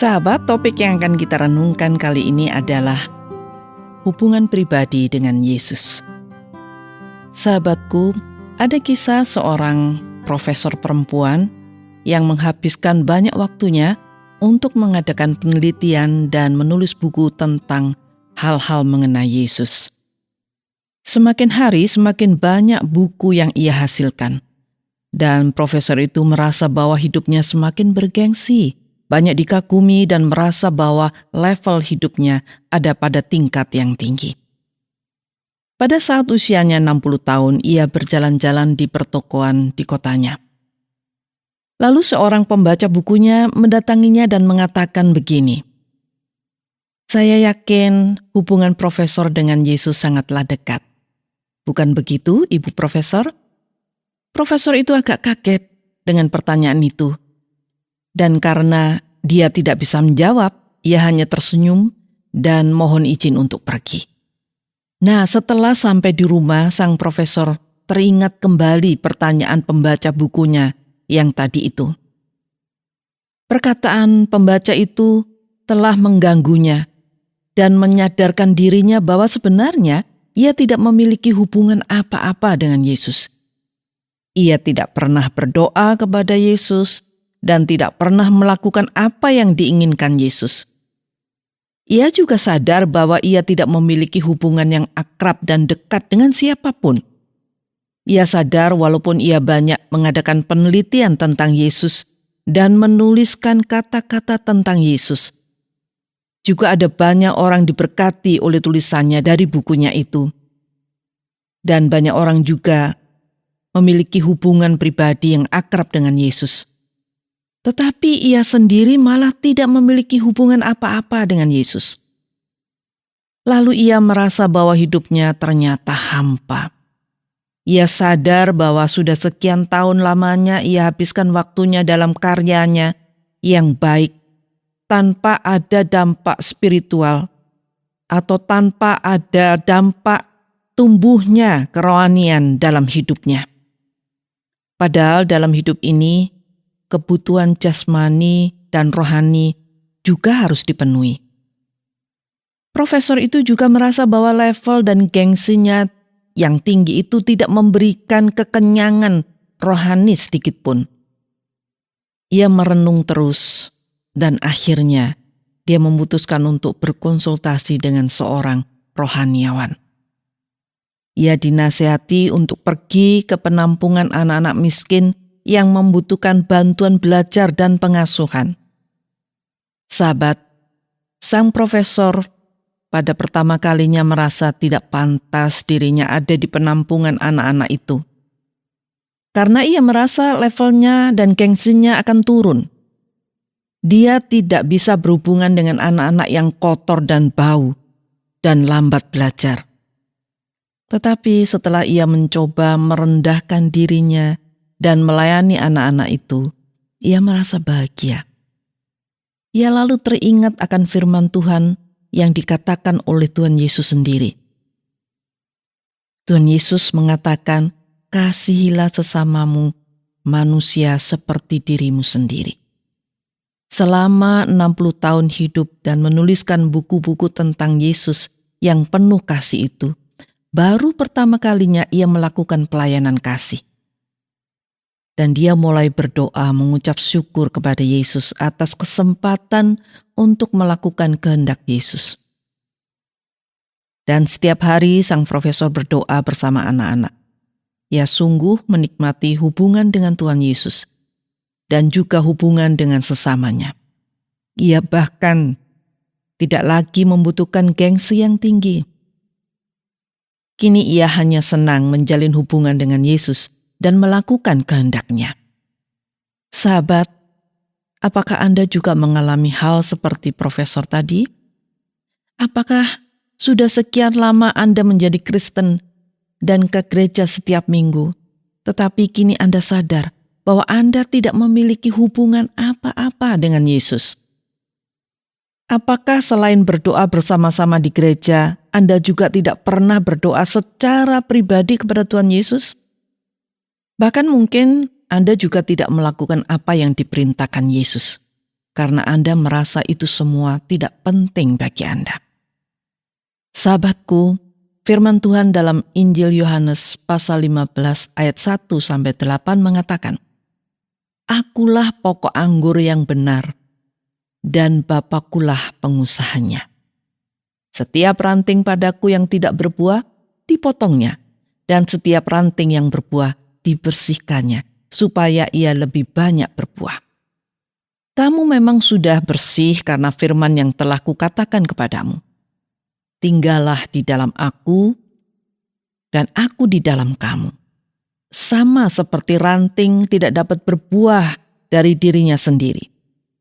Sahabat, topik yang akan kita renungkan kali ini adalah hubungan pribadi dengan Yesus. Sahabatku, ada kisah seorang profesor perempuan yang menghabiskan banyak waktunya untuk mengadakan penelitian dan menulis buku tentang hal-hal mengenai Yesus. Semakin hari semakin banyak buku yang ia hasilkan. Dan profesor itu merasa bahwa hidupnya semakin bergengsi, banyak dikagumi dan merasa bahwa level hidupnya ada pada tingkat yang tinggi. Pada saat usianya 60 tahun, ia berjalan-jalan di pertokoan di kotanya. Lalu seorang pembaca bukunya mendatanginya dan mengatakan begini, "Saya yakin hubungan profesor dengan Yesus sangatlah dekat. Bukan begitu, Ibu Profesor?" Profesor itu agak kaget dengan pertanyaan itu. Dan karena dia tidak bisa menjawab, ia hanya tersenyum dan mohon izin untuk pergi. Nah, setelah sampai di rumah, sang profesor teringat kembali pertanyaan pembaca bukunya yang tadi itu. Perkataan pembaca itu telah mengganggunya dan menyadarkan dirinya bahwa sebenarnya ia tidak memiliki hubungan apa-apa dengan Yesus. Ia tidak pernah berdoa kepada Yesus dan tidak pernah melakukan apa yang diinginkan Yesus. Ia juga sadar bahwa ia tidak memiliki hubungan yang akrab dan dekat dengan siapapun. Ia sadar walaupun ia banyak mengadakan penelitian tentang Yesus dan menuliskan kata-kata tentang Yesus. Juga ada banyak orang diberkati oleh tulisannya dari bukunya itu. Dan banyak orang juga memiliki hubungan pribadi yang akrab dengan Yesus. Tetapi ia sendiri malah tidak memiliki hubungan apa-apa dengan Yesus. Lalu ia merasa bahwa hidupnya ternyata hampa. Ia sadar bahwa sudah sekian tahun lamanya ia habiskan waktunya dalam karyanya yang baik tanpa ada dampak spiritual atau tanpa ada dampak tumbuhnya kerohanian dalam hidupnya. Padahal dalam hidup ini, kebutuhan jasmani dan rohani juga harus dipenuhi. Profesor itu juga merasa bahwa level dan gengsinya yang tinggi itu tidak memberikan kekenyangan rohani sedikitpun. Ia merenung terus dan akhirnya dia memutuskan untuk berkonsultasi dengan seorang rohaniawan. Ia dinasihati untuk pergi ke penampungan anak-anak miskin yang membutuhkan bantuan belajar dan pengasuhan. Sahabat, sang profesor pada pertama kalinya merasa tidak pantas dirinya ada di penampungan anak-anak itu. Karena ia merasa levelnya dan gengsinya akan turun. Dia tidak bisa berhubungan dengan anak-anak yang kotor dan bau dan lambat belajar. Tetapi setelah ia mencoba merendahkan dirinya dan melayani anak-anak itu, ia merasa bahagia. Ia lalu teringat akan firman Tuhan yang dikatakan oleh Tuhan Yesus sendiri. Tuhan Yesus mengatakan, "Kasihilah sesamamu manusia seperti dirimu sendiri." Selama 60 tahun hidup dan menuliskan buku-buku tentang Yesus yang penuh kasih itu, baru pertama kalinya ia melakukan pelayanan kasih. Dan dia mulai berdoa mengucap syukur kepada Yesus atas kesempatan untuk melakukan kehendak Yesus. Dan setiap hari sang profesor berdoa bersama anak-anak. Ia sungguh menikmati hubungan dengan Tuhan Yesus dan juga hubungan dengan sesamanya. Ia bahkan tidak lagi membutuhkan gengsi yang tinggi. Kini ia hanya senang menjalin hubungan dengan Yesus dan melakukan kehendak-Nya. Sahabat, apakah Anda juga mengalami hal seperti profesor tadi? Apakah sudah sekian lama Anda menjadi Kristen dan ke gereja setiap minggu, tetapi kini Anda sadar bahwa Anda tidak memiliki hubungan apa-apa dengan Yesus? Apakah selain berdoa bersama-sama di gereja, Anda juga tidak pernah berdoa secara pribadi kepada Tuhan Yesus? Bahkan mungkin Anda juga tidak melakukan apa yang diperintahkan Yesus. karena Anda merasa itu semua tidak penting bagi Anda. Sahabatku, firman Tuhan dalam Injil Yohanes pasal 15 ayat 1-8 mengatakan, "Akulah pokok anggur yang benar, dan Bapakulah pengusahanya. Setiap ranting padaku yang tidak berbuah, dipotongnya, dan setiap ranting yang berbuah, dibersihkannya, supaya ia lebih banyak berbuah. Kamu memang sudah bersih karena firman yang telah kukatakan kepadamu. Tinggallah di dalam aku, dan aku di dalam kamu. Sama seperti ranting tidak dapat berbuah dari dirinya sendiri,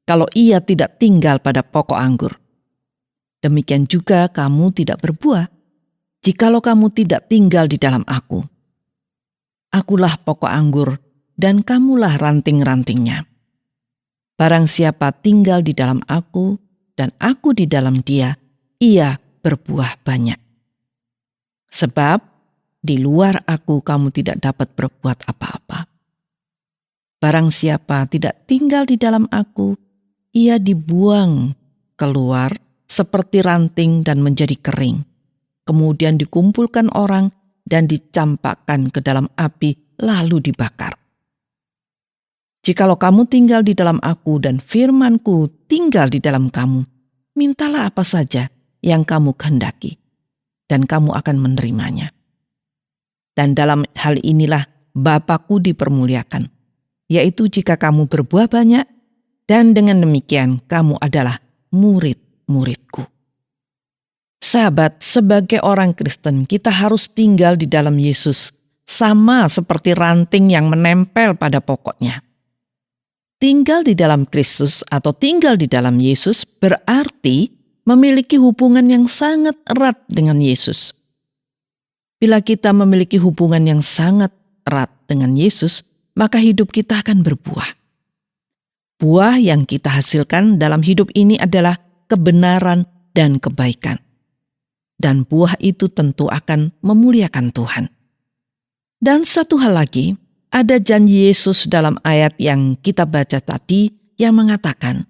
kalau ia tidak tinggal pada pokok anggur. Demikian juga kamu tidak berbuah, jikalau kamu tidak tinggal di dalam aku. Akulah pokok anggur, dan kamulah ranting-rantingnya. Barang siapa tinggal di dalam aku, dan aku di dalam dia, ia berbuah banyak. Sebab di luar aku kamu tidak dapat berbuat apa-apa. Barang siapa tidak tinggal di dalam aku, ia dibuang keluar seperti ranting dan menjadi kering. Kemudian dikumpulkan orang dan dicampakkan ke dalam api lalu dibakar. Jikalau kamu tinggal di dalam aku dan firman-Ku tinggal di dalam kamu, mintalah apa saja yang kamu kehendaki, dan kamu akan menerimanya. Dan dalam hal inilah Bapa-Ku dipermuliakan, yaitu jika kamu berbuah banyak, dan dengan demikian kamu adalah murid-murid-Ku." Sahabat, sebagai orang Kristen kita harus tinggal di dalam Yesus, sama seperti ranting yang menempel pada pokoknya. Tinggal di dalam Kristus atau tinggal di dalam Yesus berarti memiliki hubungan yang sangat erat dengan Yesus. Bila kita memiliki hubungan yang sangat erat dengan Yesus, maka hidup kita akan berbuah. Buah yang kita hasilkan dalam hidup ini adalah kebenaran dan kebaikan. Dan buah itu tentu akan memuliakan Tuhan. Dan satu hal lagi, ada janji Yesus dalam ayat yang kita baca tadi yang mengatakan,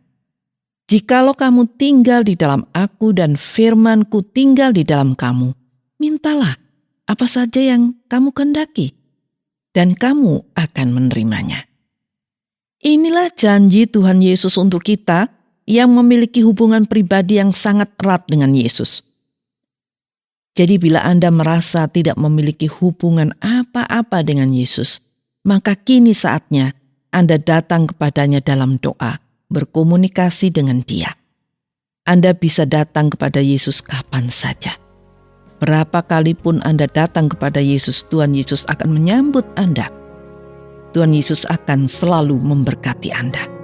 "Jikalau kamu tinggal di dalam aku dan firman-Ku tinggal di dalam kamu, mintalah apa saja yang kamu kehendaki, dan kamu akan menerimanya." Inilah janji Tuhan Yesus untuk kita yang memiliki hubungan pribadi yang sangat erat dengan Yesus. Jadi bila Anda merasa tidak memiliki hubungan apa-apa dengan Yesus, maka kini saatnya Anda datang kepadanya dalam doa, berkomunikasi dengan Dia. Anda bisa datang kepada Yesus kapan saja. Berapa kali pun Anda datang kepada Yesus, Tuhan Yesus akan menyambut Anda. Tuhan Yesus akan selalu memberkati Anda.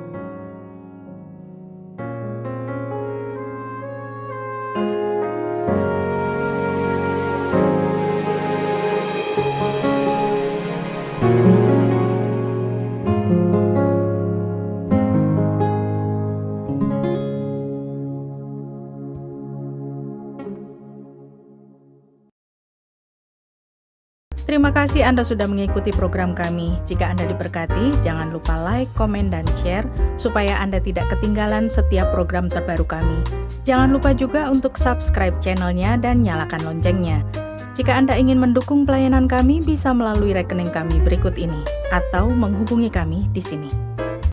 Terima kasih Anda sudah mengikuti program kami. Jika Anda diberkati, jangan lupa like, komen, dan share supaya Anda tidak ketinggalan setiap program terbaru kami. Jangan lupa juga untuk subscribe channelnya dan nyalakan loncengnya. Jika Anda ingin mendukung pelayanan kami, bisa melalui rekening kami berikut ini atau menghubungi kami di sini.